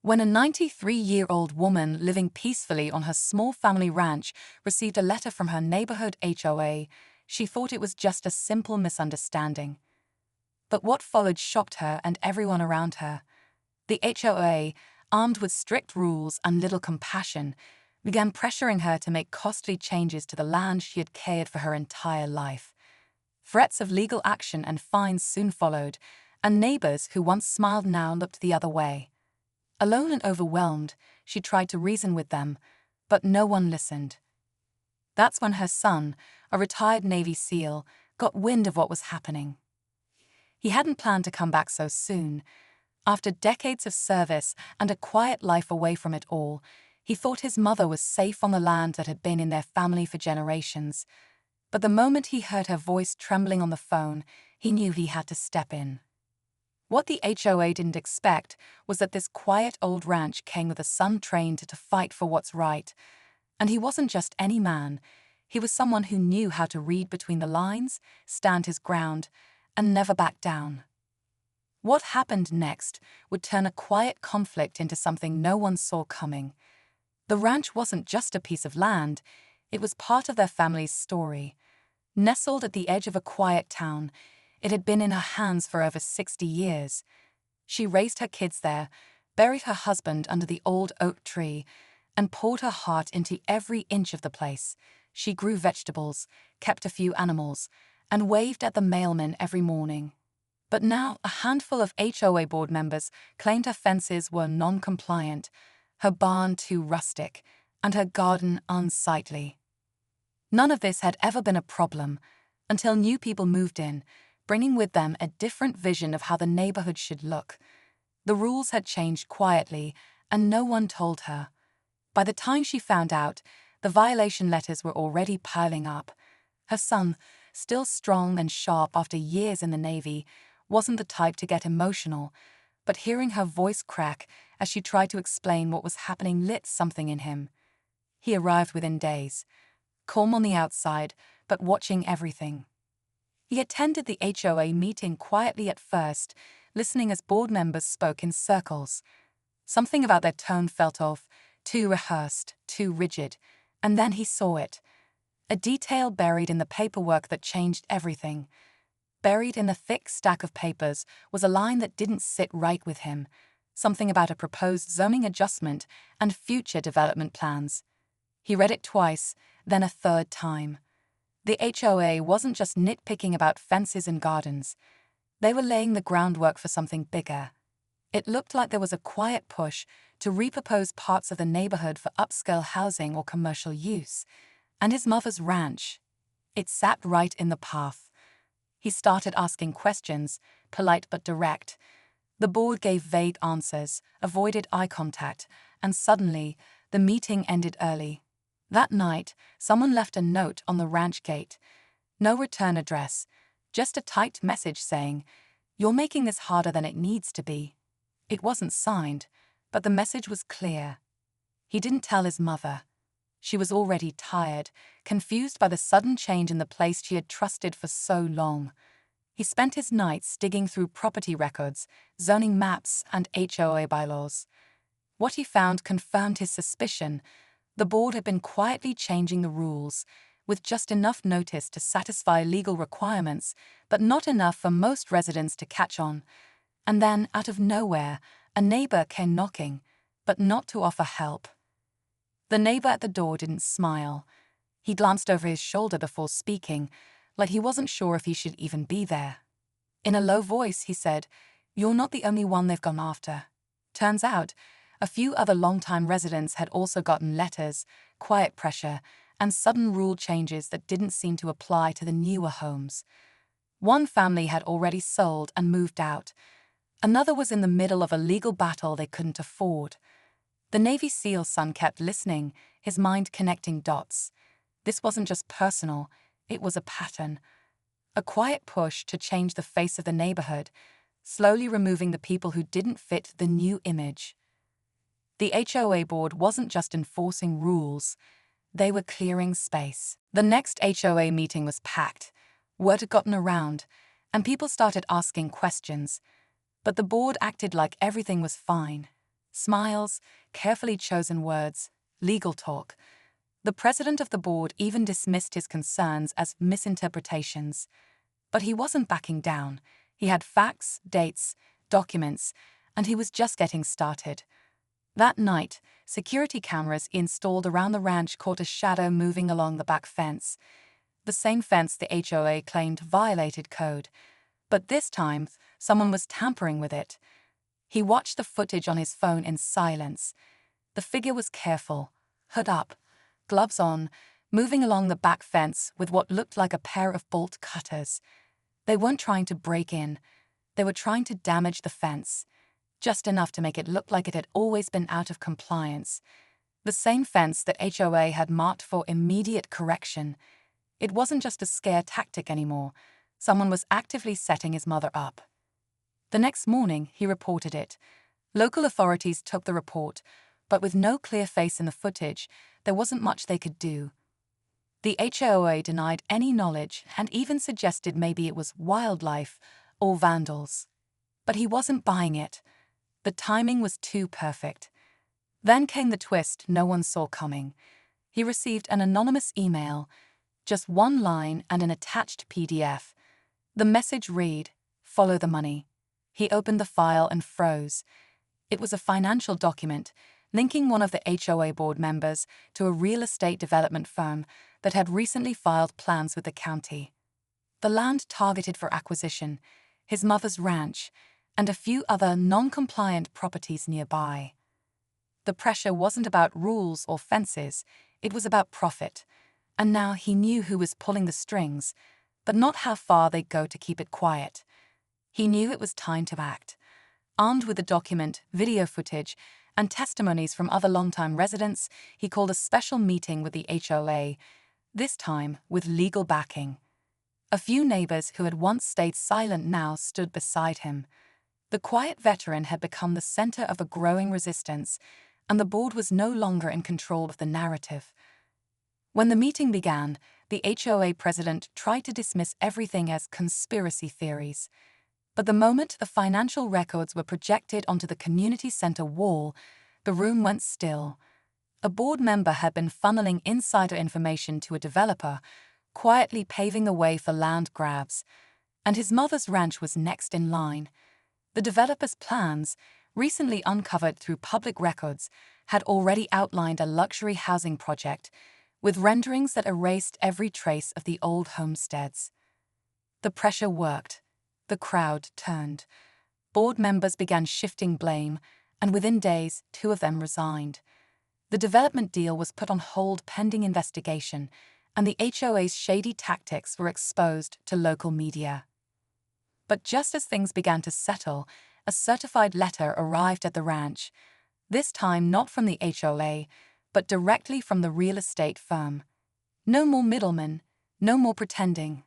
When a 93-year-old woman living peacefully on her small family ranch received a letter from her neighborhood HOA, she thought it was just a simple misunderstanding. But what followed shocked her and everyone around her. The HOA, armed with strict rules and little compassion, began pressuring her to make costly changes to the land she had cared for her entire life. Threats of legal action and fines soon followed, and neighbors who once smiled now looked the other way. Alone and overwhelmed, she tried to reason with them, but no one listened. That's when her son, a retired Navy SEAL, got wind of what was happening. He hadn't planned to come back so soon. After decades of service and a quiet life away from it all, he thought his mother was safe on the land that had been in their family for generations. But the moment he heard her voice trembling on the phone, he knew he had to step in. What the HOA didn't expect was that this quiet old ranch came with a son trained to fight for what's right. And he wasn't just any man. He was someone who knew how to read between the lines, stand his ground, and never back down. What happened next would turn a quiet conflict into something no one saw coming. The ranch wasn't just a piece of land, it was part of their family's story. Nestled at the edge of a quiet town, it had been in her hands for over 60 years. She raised her kids there, buried her husband under the old oak tree, and poured her heart into every inch of the place. She grew vegetables, kept a few animals, and waved at the mailman every morning. But now a handful of HOA board members claimed her fences were non-compliant, her barn too rustic, and her garden unsightly. None of this had ever been a problem until new people moved in, bringing with them a different vision of how the neighborhood should look. The rules had changed quietly, and no one told her. By the time she found out, the violation letters were already piling up. Her son, still strong and sharp after years in the Navy, wasn't the type to get emotional, but hearing her voice crack as she tried to explain what was happening lit something in him. He arrived within days, calm on the outside, but watching everything. He attended the HOA meeting quietly at first, listening as board members spoke in circles. Something about their tone felt off, too rehearsed, too rigid, and then he saw it. A detail buried in the paperwork that changed everything. Buried in the thick stack of papers was a line that didn't sit right with him, something about a proposed zoning adjustment and future development plans. He read it twice, then a third time. The HOA wasn't just nitpicking about fences and gardens. They were laying the groundwork for something bigger. It looked like there was a quiet push to repurpose parts of the neighborhood for upscale housing or commercial use. And his mother's ranch, it sat right in the path. He started asking questions, polite but direct. The board gave vague answers, avoided eye contact, and suddenly, the meeting ended early. That night, someone left a note on the ranch gate. No return address, just a typed message saying, "You're making this harder than it needs to be." It wasn't signed, but the message was clear. He didn't tell his mother. She was already tired, confused by the sudden change in the place she had trusted for so long. He spent his nights digging through property records, zoning maps, and HOA bylaws. What he found confirmed his suspicion. The board had been quietly changing the rules, with just enough notice to satisfy legal requirements, but not enough for most residents to catch on. And then, out of nowhere, a neighbor came knocking, but not to offer help. The neighbor at the door didn't smile. He glanced over his shoulder before speaking, like he wasn't sure if he should even be there. In a low voice, he said, "You're not the only one they've gone after." Turns out, a few other longtime residents had also gotten letters, quiet pressure, and sudden rule changes that didn't seem to apply to the newer homes. One family had already sold and moved out. Another was in the middle of a legal battle they couldn't afford. The Navy SEAL son kept listening, his mind connecting dots. This wasn't just personal, it was a pattern. A quiet push to change the face of the neighborhood, slowly removing the people who didn't fit the new image. The HOA board wasn't just enforcing rules, they were clearing space. The next HOA meeting was packed. Word had gotten around, and people started asking questions. But the board acted like everything was fine. Smiles, carefully chosen words, legal talk. The president of the board even dismissed his concerns as misinterpretations. But he wasn't backing down. He had facts, dates, documents, and he was just getting started. That night, security cameras installed around the ranch caught a shadow moving along the back fence. The same fence the HOA claimed violated code. But this time, someone was tampering with it. He watched the footage on his phone in silence. The figure was careful, hood up, gloves on, moving along the back fence with what looked like a pair of bolt cutters. They weren't trying to break in. They were trying to damage the fence, just enough to make it look like it had always been out of compliance. The same fence that HOA had marked for immediate correction. It wasn't just a scare tactic anymore. Someone was actively setting his mother up. The next morning, he reported it. Local authorities took the report, but with no clear face in the footage, there wasn't much they could do. The HOA denied any knowledge and even suggested maybe it was wildlife or vandals. But he wasn't buying it. The timing was too perfect. Then came the twist no one saw coming. He received an anonymous email, just one line and an attached PDF. The message read, "Follow the money." He opened the file and froze. It was a financial document linking one of the HOA board members to a real estate development firm that had recently filed plans with the county. The land targeted for acquisition, his mother's ranch, and a few other non-compliant properties nearby. The pressure wasn't about rules or fences, it was about profit. And now he knew who was pulling the strings, but not how far they'd go to keep it quiet. He knew it was time to act. Armed with the document, video footage, and testimonies from other longtime residents, he called a special meeting with the HOA, this time with legal backing. A few neighbors who had once stayed silent now stood beside him. The quiet veteran had become the center of a growing resistance, and the board was no longer in control of the narrative. When the meeting began, the HOA president tried to dismiss everything as conspiracy theories. But the moment the financial records were projected onto the community center wall, the room went still. A board member had been funneling insider information to a developer, quietly paving the way for land grabs. And his mother's ranch was next in line. The developer's plans, recently uncovered through public records, had already outlined a luxury housing project with renderings that erased every trace of the old homesteads. The pressure worked. The crowd turned. Board members began shifting blame, and within days, 2 of them resigned. The development deal was put on hold pending investigation, and the HOA's shady tactics were exposed to local media. But just as things began to settle, a certified letter arrived at the ranch, this time not from the HOA, but directly from the real estate firm. No more middlemen, no more pretending.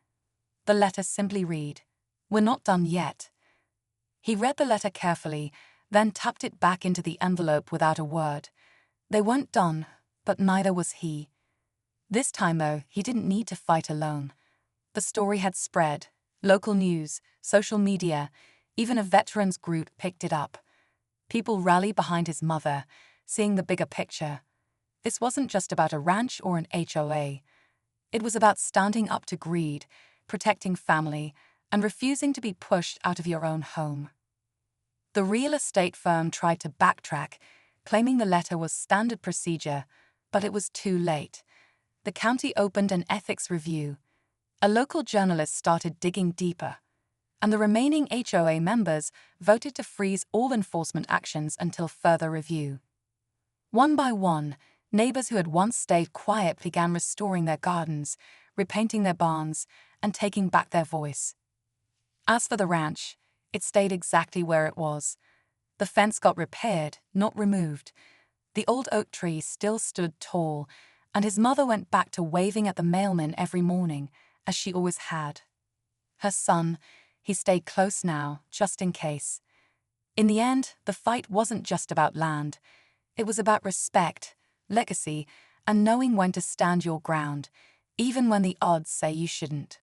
The letter simply read, "We're not done yet." He read the letter carefully, then tucked it back into the envelope without a word. They weren't done, but neither was he. This time, though, he didn't need to fight alone. The story had spread. Local news, social media, even a veterans group picked it up. People rallied behind his mother, seeing the bigger picture. This wasn't just about a ranch or an HOA. It was about standing up to greed, protecting family, and refusing to be pushed out of your own home. The real estate firm tried to backtrack, claiming the letter was standard procedure, but it was too late. The county opened an ethics review. A local journalist started digging deeper, and the remaining HOA members voted to freeze all enforcement actions until further review. One by one, neighbors who had once stayed quiet began restoring their gardens, repainting their barns, and taking back their voice. As for the ranch, it stayed exactly where it was. The fence got repaired, not removed. The old oak tree still stood tall, and his mother went back to waving at the mailman every morning, as she always had. Her son, he stayed close now, just in case. In the end, the fight wasn't just about land. It was about respect, legacy, and knowing when to stand your ground, even when the odds say you shouldn't.